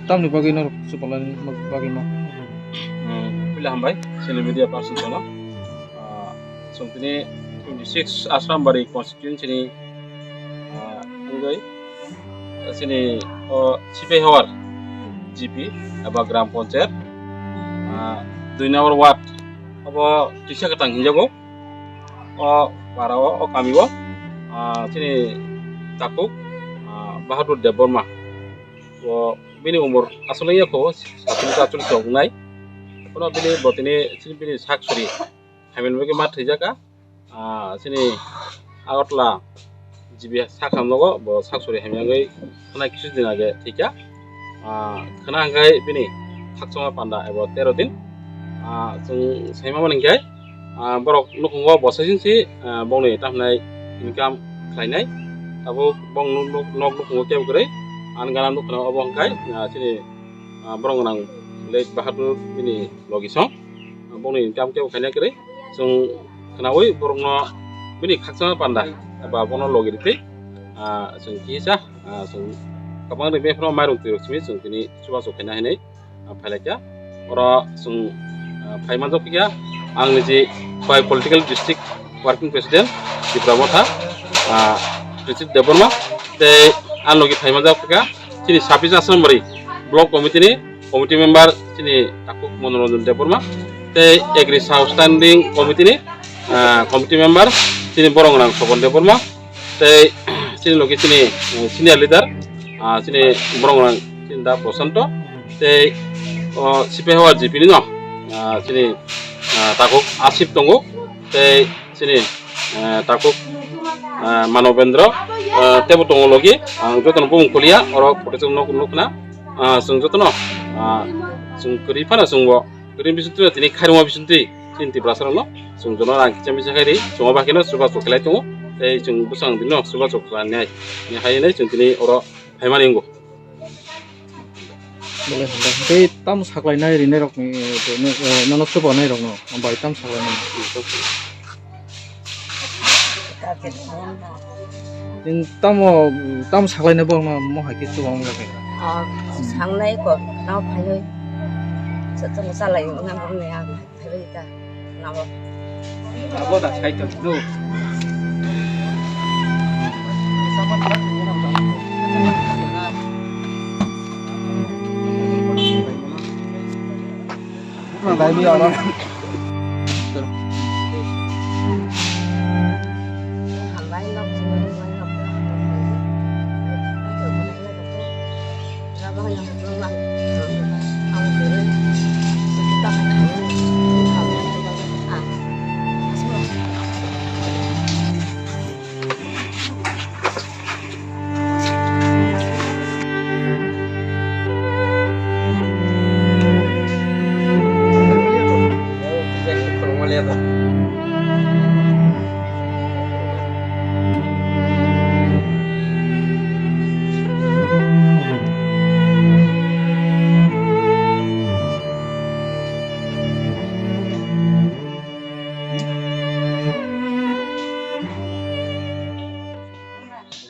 Tam ni bagi nor sekolah ni bagi mah. Pilih hambai, sini media person sana. Sini 26 Asram Bari constituency ni, anggai sini Cipe Hawar GP, abah Gram Panchayat, 2 number ward, abah Tisha Ketang Hinjago, Parawa, Kamiwa, sini Takuk, Bahadur Deborma. Bini umur asalnya ko satu nai, kalau bini buat ini sini bini saksuri, hamil mereka mati jaga, sini awatlah jibi sakam logo, buat saksuri hamil ngai, kena kisah din aja, tiga, kena ngai bini saksama panda, buat terodin, saya mau meninggal, borok nukungo bosasin si, bong ni tam nai income lainai, tapi bong nukungo kau kere. Anggaran untuk kenapa abang kai, sini borong nang late Bahadur ini logisong, abang ni jam kau kanya kere, sung kenapa borong no ini kaksana panda, apa abang no logi dite, sung kisah, sung kapan ni beberapa marung tu sini sung kini coba so kena ini, pelajar, orang sung payman tu kia, ang ni by political district working president di Pramotha, district Deborma, te an logi payman jauh kaya, sini 26 Asram Bari block committee ni committee member sini Takuk Monoranjan Deborma, te agri outstanding committee ni committee member sini borong nang Sobon Deborma, te sini logi sini senior leader, sini borong nang sini da Prosanto, te Cipe Hawar GP ni no, sini Takuk Asif Tunggu, te sini Takuk Manobendra, tebu tunggu lagi, jodoh pun kuliah, orang protes nuk na, sung jodoh no, sung keripana sung bo, kerip bisu tu, ini karu ma bisu tu, cinti berasal no, sung jodoh orang kicam bisa kiri, semua bagian no suka coklat tunggu, sung busang dino suka coklat ni hari ni sung ini orang hemat inggu. Boleh, boleh. Tapi tam saklai nai rini rok ni, nono coba nai rok no, ambai tam saklai nai. In tam saklai nai bang mau hakit tu bang lagi. Sang nai ko nau phai setung salai ngam ni ang phai ta nau. Apa dah saya tu. Nah, tadi orang